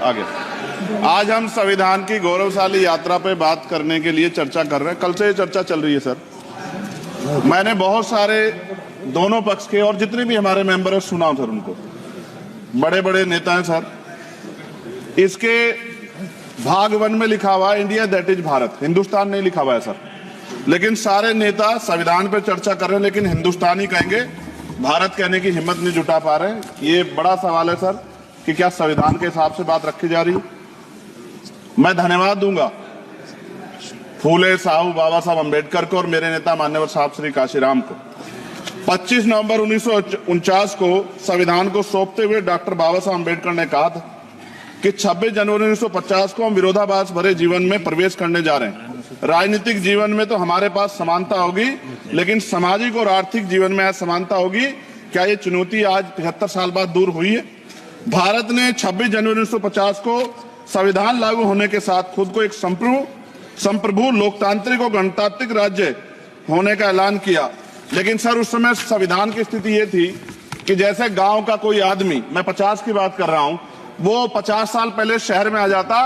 आगे। आज हम संविधान की गौरवशाली यात्रा पे बात करने के लिए चर्चा कर रहे हैं। कल से ये चर्चा चल रही है सर। मैंने बहुत सारे दोनों पक्ष के और जितने भी हमारे मेंबर हैं सुना सर, उनको बड़े बड़े नेता हैं सर। इसके भाग 1 में लिखा हुआ है India that is Bharat, Hindustan नहीं लिखा हुआ है सर। लेकिन सारे नेता संविधान पे चर्चा कर रहे हैं लेकिन हिंदुस्तान ही कहेंगे, भारत कहने की हिम्मत नहीं जुटा पा रहे हैं। ये बड़ा सवाल है सर कि क्या संविधान के हिसाब से बात रखी जा रही है। मैं धन्यवाद दूंगा फूले साहू बाबा साहब अम्बेडकर को और मेरे नेता मान्यवर साहब श्री काशीराम को। 25 नवंबर 1949 को संविधान को सौंपते हुए डॉक्टर बाबा साहब अम्बेडकर ने कहा था कि 26 जनवरी 1950 को हम विरोधाभास भरे जीवन में प्रवेश करने जा रहे हैं। राजनीतिक जीवन में तो हमारे पास समानता होगी, लेकिन सामाजिक और आर्थिक जीवन में असमानता होगी। क्या ये चुनौती आज 73 साल बाद दूर हुई है? भारत ने 26 जनवरी 1950 को संविधान लागू होने के साथ खुद को एक संप्रभु लोकतांत्रिक और गणतांत्रिक राज्य होने का ऐलान किया। लेकिन सर उस समय संविधान की स्थिति ये थी कि जैसे गांव का कोई आदमी, मैं 50 की बात कर रहा हूं, वो 50 साल पहले शहर में आ जाता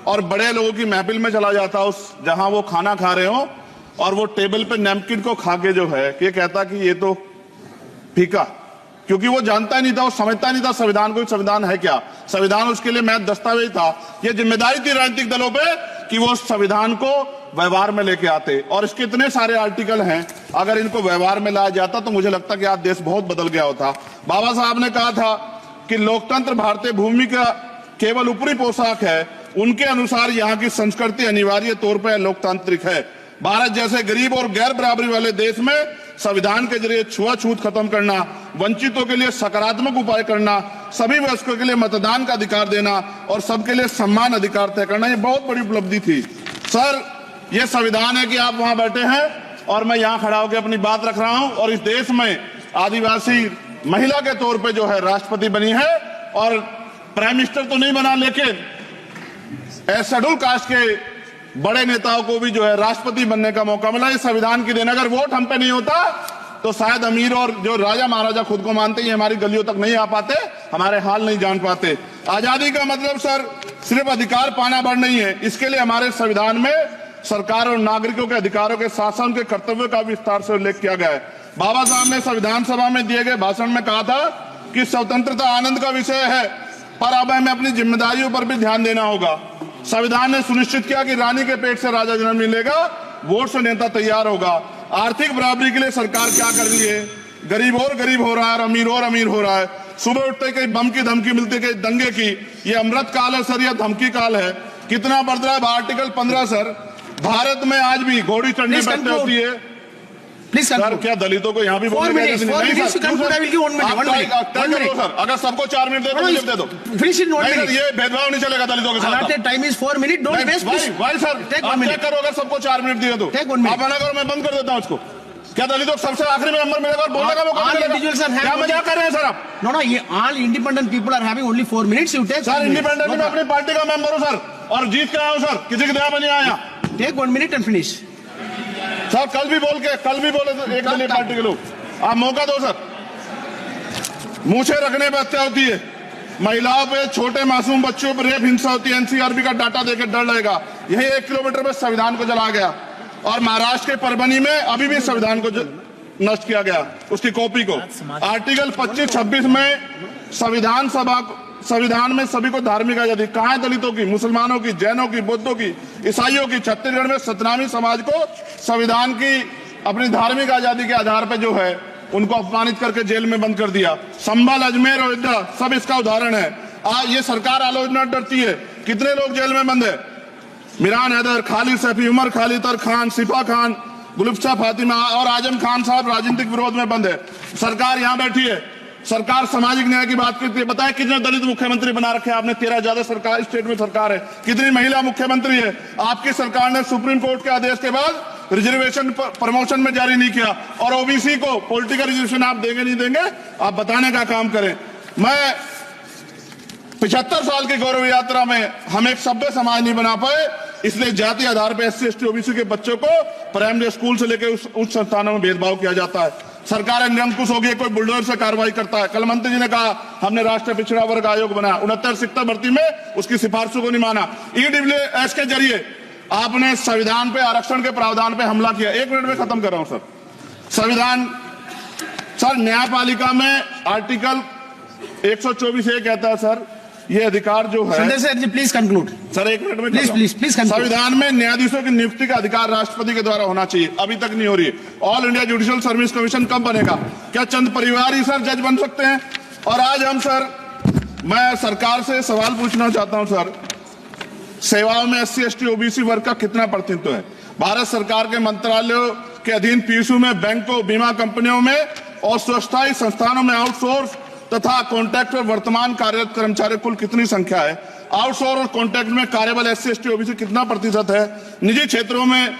और बड़े लोगों की महफिल में चला जाता, उस जहां वो खाना खा रहे हो, और वो टेबल पे नैपकिन को खा के जो है ये कहता कि ये तो फीका, क्योंकि वो जानता ही नहीं था, वो समझता नहीं था संविधान को, संविधान है क्या। संविधान उसके लिए महज दस्तावेज था। ये जिम्मेदारी थी राजनीतिक दलों पे कि वो संविधान को व्यवहार में लेके आते। और इसके इतने सारे आर्टिकल हैं, अगर इनको व्यवहार में लाया जाता तो मुझे लगता कि आज देश बहुत बदल गया होता। बाबा साहब ने कहा था कि लोकतंत्र भारतीय भूमि का केवल ऊपरी पोशाक है, उनके अनुसार यहाँ की संस्कृति अनिवार्य तौर पर लोकतांत्रिक है। भारत जैसे गरीब और गैर बराबरी वाले देश में संविधान के जरिए छुआछूत खत्म करना, वंचितों के लिए सकारात्मक उपाय करना, सभी वयस्कों के लिए मतदान का अधिकार देना और सबके लिए सम्मान अधिकार तय करना, ये बहुत बड़ी उपलब्धि थी सर। ये संविधान है कि आप वहां बैठे हैं और मैं यहाँ खड़ा होकर अपनी बात रख रहा हूं, और इस देश में आदिवासी महिला के तौर पे जो है राष्ट्रपति बनी है, और प्राइम मिनिस्टर तो नहीं बना, लेकिन शेड्यूल कास्ट के बड़े नेताओं को भी जो है राष्ट्रपति बनने का मौका मिला। इस संविधान की देन, अगर वोट हम पे नहीं होता तो शायद अमीर और जो राजा महाराजा खुद को मानते हैं हमारी गलियों तक नहीं आ पाते, हमारे हाल नहीं जान पाते। आजादी का मतलब सर सिर्फ अधिकार पाना बढ़ नहीं है, इसके लिए हमारे संविधान में सरकार और नागरिकों के अधिकारों के साथ साथ उनके कर्तव्यों का विस्तार से उल्लेख किया गया है। बाबा साहब ने संविधान सभा में दिए गए भाषण में कहा था कि स्वतंत्रता आनंद का विषय है, पर अब हमें अपनी जिम्मेदारियों पर भी ध्यान देना होगा। संविधान ने सुनिश्चित किया कि रानी के पेट से राजा जन्म नहीं लेगा, वोट से नेता तैयार होगा। आर्थिक बराबरी के लिए सरकार क्या कर रही है? गरीब और गरीब हो रहा है और अमीर हो रहा है। सुबह उठते कहीं बम की धमकी मिलती, कहीं दंगे की। ये अमृत काल है सर, यह धमकी काल है। कितना बढ़ रहा है आर्टिकल 15 सर। भारत में आज भी घोड़ी चढ़नी बैठते होती है सर। क्या दलितों को यहाँ भी बोलने का नहीं सर? अगर सबको 4 मिनट दे दो, मुझे दे दो। ये भेदभाव नहीं चलेगा दलितों के साथ। Time is 4 minute. Don't waste भाई सर, आप चेक करो, अगर सबको 4 मिनट दिए तो आप मना करो, मैं बंद कर देता हूँ इसको। क्या दलितों को सबसे आखिरी में नंबर मिलेगा और बोलने का मौका मिलेगा? क्या मजाक कर रहे हैं सर आप? नो, ये all independent people are having only 4 minutes. You take sir, independent मैं अपनी पार्टी का मेंबर हूँ सर, और जीत के आया हूँ सर, किसी की दया में नहीं आया। Take 1 minute and finish sir. कल भी बोले एक दलीय पार्टी के लोग, आप मौका दो सर। मूछे रखने पर हत्या होती है, महिलाओं पे, छोटे मासूम बच्चों पर रेप हिंसा होती है। एनसीआरबी का डाटा देकर डर लगेगा। यही 1 किलोमीटर में संविधान को जला गया, और महाराष्ट्र के परभनी में अभी भी संविधान को नष्ट किया गया, उसकी कॉपी को। आर्टिकल 25-26 में संविधान में सभी को धार्मिक आजादी। कहाँ है दलितों की, मुसलमानों की, जैनों की, बौद्धों की, ईसाइयों की? छत्तीसगढ़ में सतनामी समाज को संविधान की अपनी धार्मिक आजादी के आधार पर जो है उनको अपमानित करके जेल में बंद कर दिया। संभल, अजमेर, अयोध्या सब इसका उदाहरण है। ये सरकार आलोचना डरती है। कितने लोग जेल में बंद है? मिरान हैदर, खालिद सैफी, उमर खालिद खान, सिफा खान, गुलफ्शा फातिमा और आजम खान साहब राजनीतिक विरोध में बंद है। सरकार यहाँ बैठी है, सरकार सामाजिक न्याय की बात करती है। बताए कितने दलित मुख्यमंत्री बना रखे हैं आपने? 13 ज्यादा सरकार स्टेट में सरकार है। कितनी महिला मुख्यमंत्री है? आपकी सरकार ने सुप्रीम कोर्ट के आदेश के बाद रिजर्वेशन प्रमोशन में जारी नहीं किया, और ओबीसी को पॉलिटिकल रिजर्वेशन आप देंगे नहीं देंगे, आप बताने का काम करें। मैं 75 साल की गौरव यात्रा में हम एक सभ्य समाज नहीं बना पाए, इसलिए जाति आधार पर SC ST OBC के बच्चों को प्राइमरी स्कूल से लेकर उच्च संस्थानों में भेदभाव किया जाता है। सरकार निरंकुश होगी, कोई बुलडोजर से कार्रवाई करता है। कल मंत्री जी ने कहा हमने राष्ट्रीय पिछड़ा वर्ग आयोग बनाया, 69 शिक्षक भर्ती में उसकी सिफारिशों को नहीं माना। ईडब्ल्यूएस के जरिए आपने संविधान पे, आरक्षण के प्रावधान पे हमला किया। 1 मिनट में खत्म कर रहा हूं सर। संविधान सर, न्यायपालिका में आर्टिकल 124 ये कहता है सर, ये अधिकार जो है Sanjay sir, please conclude. Sir, 1 minute में Please, please conclude. संविधान में न्यायाधीशों की नियुक्ति का अधिकार राष्ट्रपति के द्वारा होना चाहिए, अभी तक नहीं हो रही है। All India judicial service commission कब बनेगा? क्या चंद परिवार ही सर जज बन सकते हैं? और आज हम सर, मैं सरकार से सवाल पूछना चाहता हूं सर, सेवाओं में SC ST OBC वर्ग का कितना प्रतिनिधित्व है? भारत सरकार के मंत्रालयों के अधीन PSU में, बैंकों, बीमा कंपनियों में और स्वच्छता संस्थानों में आउटसोर्स तथा कॉन्ट्रैक्ट पर वर्तमान कार्यरत कर्मचारी कुल कितनी संख्या है? आउटसोर्स और कॉन्ट्रैक्ट में कार्यबल SC ST OBC कितना प्रतिशत है? निजी क्षेत्रों में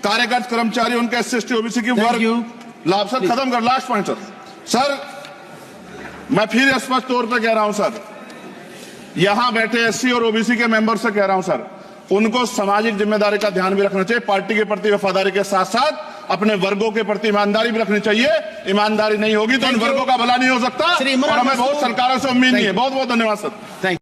कार्यरत कर्मचारी, उनके SC ST OBC की वर्ग लाभ। सर खत्म कर, लास्ट पॉइंट सर, मैं फिर स्पष्ट तौर पर कह रहा हूं सर, यहां बैठे SC और OBC के मेंबर से कह रहा हूं सर, उनको सामाजिक जिम्मेदारी का ध्यान भी रखना चाहिए। पार्टी के प्रति वफादारी के साथ साथ अपने वर्गों के प्रति ईमानदारी भी रखनी चाहिए। ईमानदारी नहीं होगी तो इन वर्गों का भला नहीं हो सकता, और हमें बहुत सरकारों से उम्मीद नहीं है। बहुत बहुत धन्यवाद सर। Thank you.